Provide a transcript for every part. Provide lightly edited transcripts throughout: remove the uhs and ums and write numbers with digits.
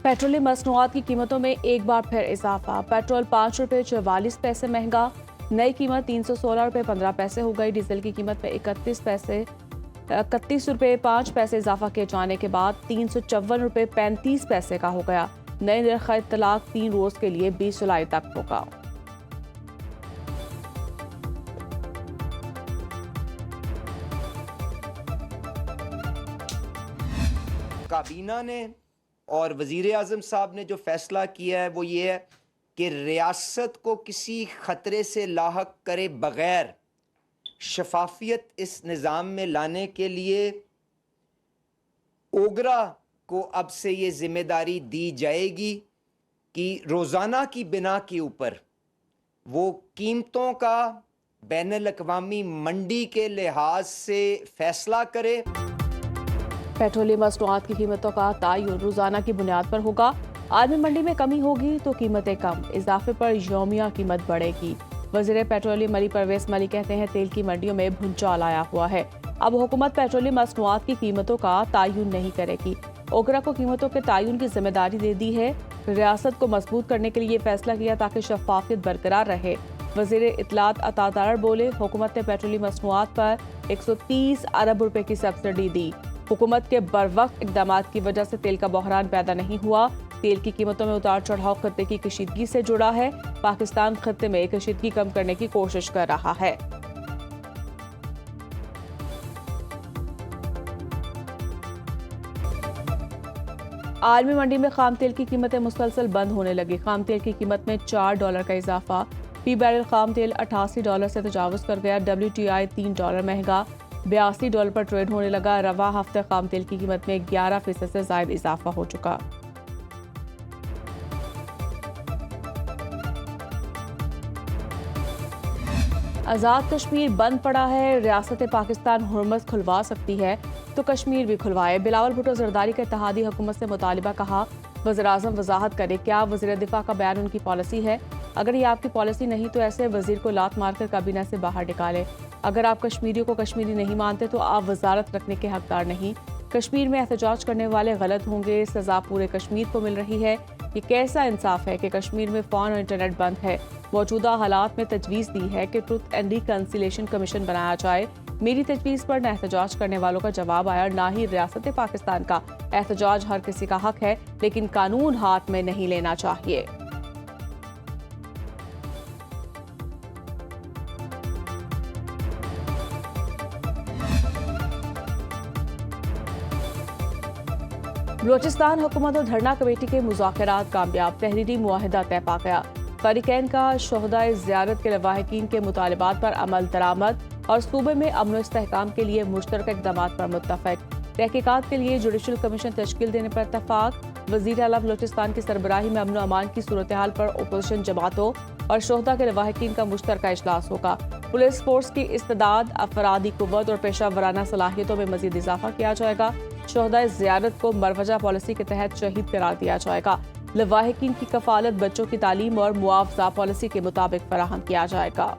Petroleum मसनूआत की कीमतों में एक बार फिर इजाफा। पेट्रोल 5 रुपये 44 पैसे महंगा, नई कीमत 316 रुपये 15 पैसे हो गई। डीजल की कीमत में 31 रुपये 5 पैसे इजाफा किए जाने के बाद 354 रुपये 35 पैसे का हो गया। नए नर्ख का इत्तलाक 3 रोज के लिए 20 जुलाई तक होगा। काबीना ने और वज़ीर आज़म साहब ने जो फ़ैसला किया है वो ये है कि रियासत को किसी ख़तरे से लाहक करे बग़ैर शफाफियत इस निज़ाम में लाने के लिए ओगरा को अब से ये ज़िम्मेदारी दी जाएगी कि रोज़ाना की बिना के ऊपर वो कीमतों का बैनुल अक़वामी मंडी के लिहाज से फ़ैसला करे। पेट्रोलियम मसनूआत की कीमतों का तयन रोजाना की बुनियाद पर होगा। आलमी मंडी में कमी होगी तो कीमतें कम, इजाफे पर यौमिया कीमत बढ़ेगी। वज़ीर पेट्रोलियम अली परवेज मली कहते हैं तेल की मंडियों में भूचाल आया हुआ है। अब हुकूमत पेट्रोलियम मसनूआत की कीमतों का तयन नहीं करेगी। ओगरा को कीमतों के तयन की जिम्मेदारी दे दी है। रियासत को मजबूत करने के लिए फैसला किया ताकि शफाफियत बरकरार रहे। वज़ीर इत्तलात अता तारड़ बोले, हुकूमत ने पेट्रोलियम मसनूआत पर 130 अरब रुपए की सब्सिडी दी। हुकूमत के बरवक्त इकदाम की वजह से तेल का बहरान पैदा नहीं हुआ। तेल की कीमतों में उतार चढ़ाव खत्ते की कशीदगी से जुड़ा है। पाकिस्तान खत्ते में कशीदगी कम करने की कोशिश कर रहा है। आलमी मंडी में खाम तेल की कीमतें मुसलसल बंद होने लगी। खाम तेल की कीमत में $4 का इजाफा। फी बैरल खाम तेल $88 से तजावुज कर गया। WTI $3 महंगा, $82 पर ट्रेड होने लगा। रवा हफ्ते खाम तेल की कीमत में 11% से ज्यादा इजाफा हो चुका। आज़ाद कश्मीर बंद पड़ा है। रियासत पाकिस्तान हुर्मस खुलवा सकती है तो कश्मीर भी खुलवाए। बिलावल भुट्टो जरदारी का इत्तेहादी हुकूमत से मुतालिबा, कहा वज़ीर-ए-आज़म वजाहत करे क्या वज़ीर दिफा का बयान उनकी पॉलिसी है। अगर ये आपकी पॉलिसी नहीं तो ऐसे वजीर को लात मारकर काबीना से बाहर निकाले। अगर आप कश्मीरियों को कश्मीरी नहीं मानते तो आप वजारत रखने के हकदार नहीं। कश्मीर में एहतजाज करने वाले गलत होंगे। सजा पूरे कश्मीर को मिल रही है। ये कैसा इंसाफ है कि कश्मीर में फ़ोन और इंटरनेट बंद है। मौजूदा हालात में तजवीज़ दी है कि ट्रुथ एंड रिकंसिलेशन कमीशन बनाया जाए। मेरी तजवीज़ पर न एहतजाज करने वालों का जवाब आया, ना ही रियासत पाकिस्तान का। एहतजाज हर किसी का हक है, लेकिन कानून हाथ में नहीं लेना चाहिए। बलोचिस्तान हुकूमत और धरना कमेटी के मुज़ाकरात कामयाब, तहरीरी मुआहिदा तय पा गया। फरीकैन का शोहदाए ज़ियारत के लवाहिकीन के मुतालिबात पर अमल दरामद और सूबे में अमन व इस्तेहकाम के लिए मुश्तरका इक़दामात पर मुत्तफ़िक। तहकीकात के लिए जुडिशल कमीशन तश्कील देने पर इत्तफ़ाक। वज़ीर आला बलोचिस्तान की सरबराही में अमन व अमान की सूरत हाल पर अपोजिशन जमातों और शोहदा के लवाहिकीन का मुश्तरका इजलास होगा। पुलिस फोर्स की इस्तेदाद, अफरादी कुव्वत और पेशा वराना सलाहियतों में मज़ीद इजाफा किया जाएगा। शोहदाए ज़ियारत को मरवजा पॉलिसी के तहत शहीद करार दिया जाएगा। लवाहिकीन की कफालत बच्चों की तालीम और मुआवजा पॉलिसी के मुताबिक फराहम किया जाएगा।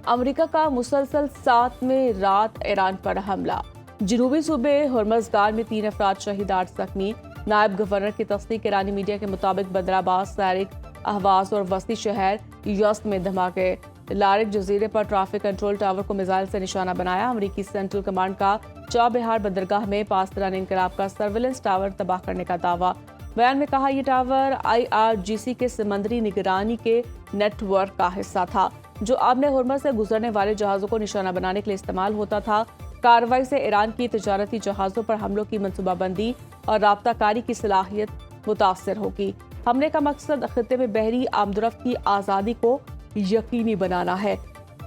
अमेरिका का मुसलसल 7वीं रात ईरान पर हमला। जनूबी सूबे हुर्मज़गान में 3 अफराद शहीद, 8 जख्मी। नायब गवर्नर की तस्दीक। ईरानी मीडिया के मुताबिक बंदराबाद, सारिक, अहवाज और वस्ती शहर यज़्द में धमाके। लारिक जजीरे पर ट्रैफिक कंट्रोल टावर को मिसाइल से निशाना बनाया। अमेरिकी सेंट्रल कमांड का चाबहार बंदरगाह में पासदारान इनकलाब का सर्विलेंस टावर तबाह करने का दावा। बयान में कहा यह टावर IRGC के समंदरी निगरानी के नेटवर्क का हिस्सा था, जो आबने हुर्मज़ से गुजरने वाले जहाज़ों को निशाना बनाने के लिए इस्तेमाल होता था। कार्रवाई से ईरान की तिजारती जहाज़ों पर हमलों की मनसूबाबंदी और राब्ताकारी की सलाहियत मुतासर होगी। हमले का मकसद खित्ते में बहरी आमदरफ्त की आज़ादी को यकीनी बनाना है।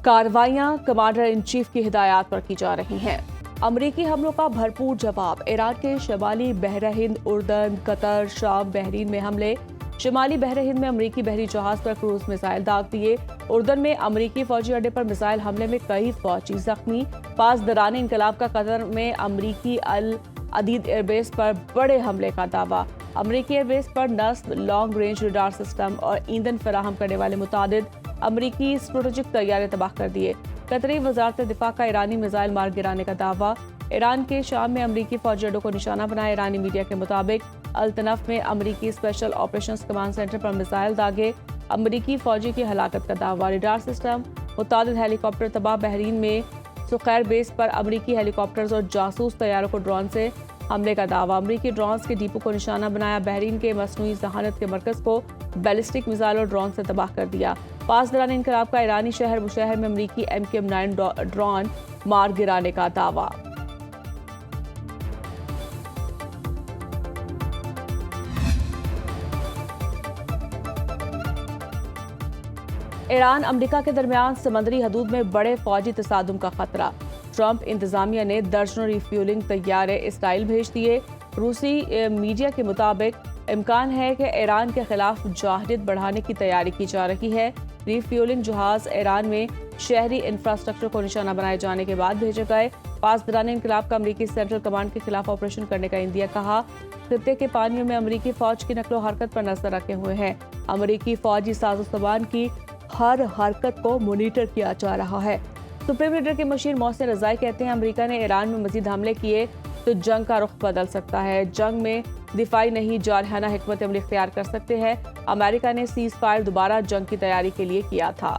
कार्रवाइयां कमांडर इन चीफ की हिदायत पर की जा रही हैं। अमरीकी हमलों का भरपूर जवाब। ईरान के शमाली बहर हिंद, उर्दन, कतर, शाम, बहरीन में हमले। शिमाली बहर हिंद में अमरीकी बहरी जहाज पर क्रूज मिसाइल दाग दिए। उर्दन में अमरीकी फौजी अड्डे पर मिसाइल हमले में कई फौजी जख्मी। पासदारान इनकलाब का कतर में अमरीकी अल अदीद एयरबेस पर बड़े हमले का दावा। अमरीकी एयरबेस पर नस्ब, लॉन्ग रेंज रडार सिस्टम और ईंधन फराहम करने वाले मुतादिद अमरीकी स्ट्रेटेजिक तैयारे तबाह कर दिए। कतरी वजारत दिफा का ईरानी मिसाइल मार गिराने का दावा। ईरान के शाम में अमरीकी फौजी अड्डों को निशाना बनाया। ईरानी मीडिया के मुताबिक अल्तनफ में अमरीकी स्पेशल ऑपरेशंस कमांड सेंटर पर मिसाइल दागे। अमरीकी फौजी की हलाकत का दावा। रडार सिस्टम मुतादिद हेलीकॉप्टर तबाह। बहरीन में सुखैर बेस पर अमरीकी हेलीकॉप्टर्स और जासूस तैयारों को ड्रोन से हमले का दावा। अमरीकी ड्रोन्स के डिपो को निशाना बनाया। बहरीन के मसनूई जहानत के मरकज को बैलिस्टिक मिसाइल और ड्रोन से तबाह कर दिया। पास दौरान इनकलाब का ईरानी शहर बुशहर में अमरीकी MQ-9 ड्रोन मार गिराने का दावा। ईरान अमेरिका के दरमियान समंदरी हदूद में बड़े फौजी तसादुम का खतरा। ट्रंप इंतजामिया ने दर्जनों रिफ्यूलिंग तैयारे इसराइल भेज दिए। रूसी मीडिया के मुताबिक इम्कान है कि ईरान के खिलाफ मुजाहिदत बढ़ाने की तैयारी की जा रही है। रिफ्यूलिंग जहाज ईरान में शहरी इंफ्रास्ट्रक्चर को निशाना बनाए जाने के बाद भेजे गए। पासदारान इनकलाब का अमरीकी सेंट्रल कमांड के खिलाफ ऑपरेशन करने का इंदिया कहा। खित्ते के पानियों में अमरीकी फौज की नकलो हरकत पर नजर रखे हुए हैं। अमरीकी फौजी साजो सामान की हर हरकत को मॉनिटर किया जा रहा है। सुप्रीम लीडर के मशीर मोहसिन रजाई कहते हैं अमेरिका ने ईरान में मजीद हमले किए तो जंग का रुख बदल सकता है। जंग में दिफाई नहीं जारहाना हिकमत अमली इख्तियार कर सकते हैं। अमेरिका ने सीज फायर दोबारा जंग की तैयारी के लिए किया था।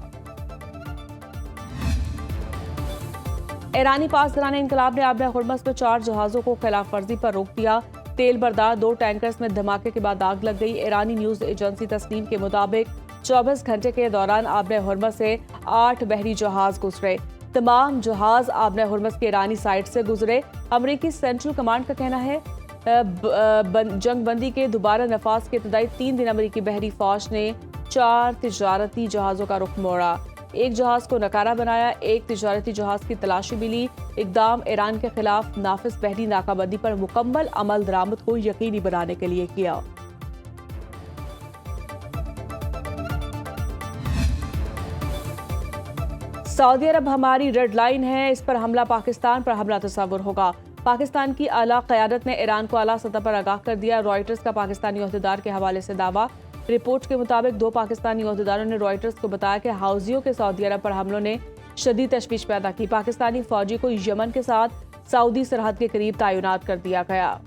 ईरानी पासदारान इनकलाब ने आब हुर्मस में 4 जहाजों को खिलाफ वर्जी पर रोक दिया। तेल बरदार 2 टैंकर्स में धमाके के बाद आग लग गई। ईरानी न्यूज एजेंसी तस्नीम के मुताबिक 24 घंटे के दौरान आबने हुर्मस से 8 बहरी जहाज गुजरे। तमाम जहाज आबने हुर्मस के ईरानी साइड से गुजरे। अमरीकी सेंट्रल कमांड का कहना है जंग बंदी के दोबारा नफाज के इब्तदाई 3 दिन अमरीकी बहरी फौज ने 4 तिजारती जहाजों का रुख मोड़ा। एक जहाज को नकारा बनाया। एक तिजारती जहाज की तलाशी मिली। इकदाम ईरान के खिलाफ नाफिज बहरी नाकाबंदी पर मुकम्मल अमल दरामद को यकीनी बनाने के लिए किया। सऊदी अरब हमारी रेड लाइन है, इस पर हमला पाकिस्तान पर हमला तस्वुर होगा। पाकिस्तान की आला क़यादत ने ईरान को आला सतह पर आगाह कर दिया। रॉयटर्स का पाकिस्तानी ओहदेदार के हवाले से दावा। रिपोर्ट के मुताबिक 2 पाकिस्तानी ओहदेदारों ने रॉयटर्स को बताया कि हाउजियों के सऊदी अरब पर हमलों ने शदीद तशवीश पैदा की। पाकिस्तानी फौजी को यमन के साथ सऊदी सरहद के करीब तैनात कर दिया गया।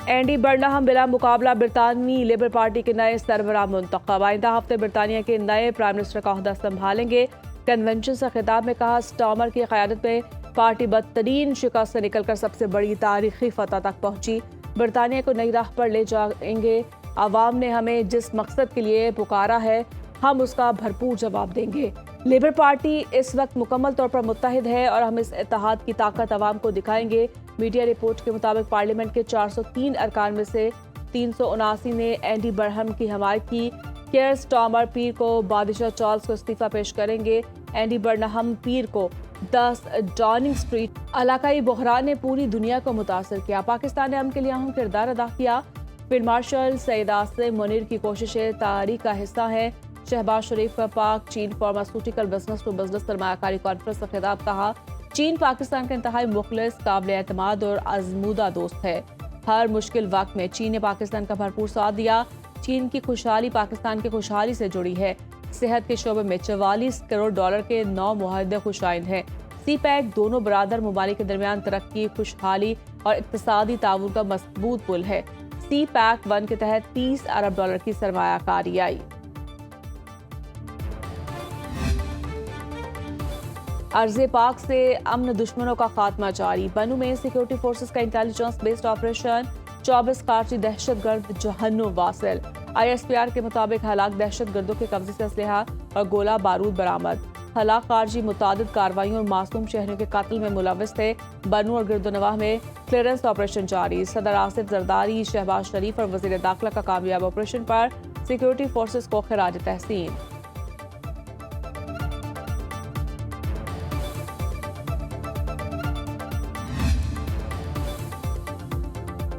एंडी बर्नहम बिला मुकाबला बरतानवी लेबर पार्टी के नए सरबराह मुंतखब। आइंदा हफ्ते बरतानिया के नए प्राइम मिनिस्टर का ओहदा संभालेंगे। कन्वेंशन से खिताब में कहा स्टामर की क़यादत में पार्टी बदतरीन शिकस्त से निकलकर सबसे बड़ी तारीखी फतह तक पहुंची। बरतानिया को नई राह पर ले जाएंगे। आवाम ने हमें जिस मकसद के लिए पुकारा है हम उसका भरपूर जवाब देंगे। लेबर पार्टी इस वक्त मुकम्मल तौर पर मुत्तहिद है और हम इस इत्तेहाद की ताकत आवाम को दिखाएंगे। मीडिया रिपोर्ट के मुताबिक पार्लियामेंट के 403 अरकान में से 379 ने एंडी बर्नहम की हमायत की। केयर स्टामर पीर को बादशाह चार्ल्स को इस्तीफा पेश करेंगे। एंडी बर्नहम पीर को 10 डाउनिंग स्ट्रीट इलाकाई बहरान ने पूरी दुनिया को मुतासर किया। पाकिस्तान ने अमन के लिए अहम किरदार अदा किया। फील्ड मार्शल सईद आसिम मुनीर की कोशिशें तारीख का हिस्सा है। शहबाज शरीफ का पाक चीन फार्मास्यूटिकल बिजनेस टू बिजनेस सरमायाकारी कॉन्फ्रेंस का खिताब। कहा चीन पाकिस्तान का इंतहाई मुखलिस, काबिल एतमाद और आजमूदा दोस्त है। हर मुश्किल वक्त में चीन ने पाकिस्तान का भरपूर साथ दिया। चीन की खुशहाली पाकिस्तान की खुशहाली से जुड़ी है। सेहत के शोबे में $44 करोड़ के 9 मुआहदे खुशाइन हैं। CPEC दोनों बरादर ममालिक के दरमियान तरक्की, खुशहाली और इक्तिसादी ताउन का मजबूत पुल है। CPEC 1 के तहत $30 अरब की सरमायाकारी आई। अर्ज़े पाक से अमन दुश्मनों का खात्मा जारी। बनू में सिक्योरिटी फोर्सेस का इंटेलिजेंस बेस्ड ऑपरेशन। 24 खारजी दहशतगर्द जहन्नुम वासिल। ISPR के मुताबिक हलाक दहशतगर्दों के कब्जे से असलहा और गोला बारूद बरामद। हलाक खारजी मुतादिद कार्रवाइयों और मासूम शहरियों के कत्ल में मुलव्वस थे। बनू और गिरदोनवाह में क्लियरेंस ऑपरेशन जारी। सदर आसिफ जरदारी, शहबाज शरीफ और वजीर दाखिला का कामयाब ऑपरेशन पर सिक्योरिटी फोर्सेस को खिराज तहसीन।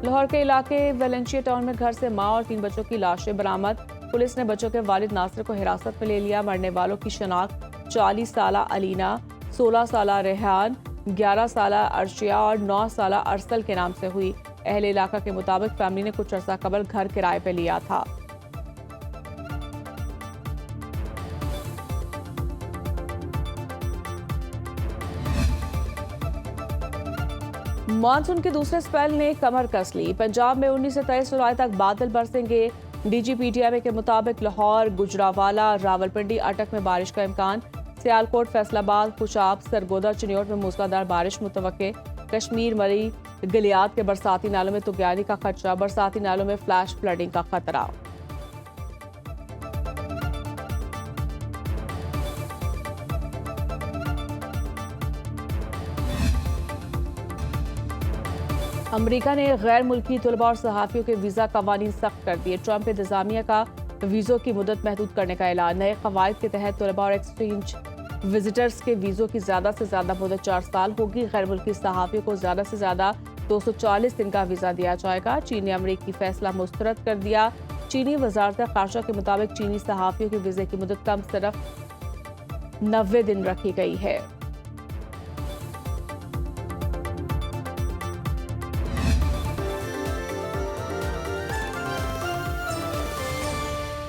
लाहौर के इलाके वेलेंशिया टाउन में घर से मां और 3 बच्चों की लाशें बरामद। पुलिस ने बच्चों के वालिद नासिर को हिरासत में ले लिया। मरने वालों की शनाख्त 40 साला अलीना, 16 साला रेहान, 11 साल अर्शिया और 9 साल अरसल के नाम से हुई। अहले इलाका के मुताबिक फैमिली ने कुछ अर्सा कबल घर किराए पे लिया था। मानसून के दूसरे स्पेल ने कमर कस ली। पंजाब में 19 से 23 जुलाई तक बादल बरसेंगे। डीजीपीटीएमए के मुताबिक लाहौर, गुजरावाला, रावलपिंडी, अटक में बारिश का इम्कान। सियालकोट, फैसलाबाद, खुशाब, सरगोदा, चिन्योट में मूसलाधार बारिश मुतवक्के। कश्मीर, मरी, गलियात के बरसाती नालों में तुगयानी का खतरा। बरसाती नालों में फ्लैश फ्लडिंग का खतरा। अमेरिका ने गैर मुल्की तलबा और सहाफ़ियों के वीज़ा कवानीन सख्त कर दिए। ट्रंप इंतजामिया का वीज़ों की मुद्दत महदूद करने का ऐलान। नए कवायद के तहत तलबा और एक्सचेंज विजिटर्स के वीज़ों की ज़्यादा से ज़्यादा मुद्दत 4 साल होगी। गैर मुल्की सहाफ़ियों को ज़्यादा से ज़्यादा 240 दिन का वीज़ा दिया जाएगा। चीन ने अमरीकी फैसला मुस्तरद कर दिया। चीनी वजारत ख़ारजा के मुताबिक चीनी सहाफ़ियों के वीज़े की मुद्दत कम सिर्फ 90 दिन रखी गई है।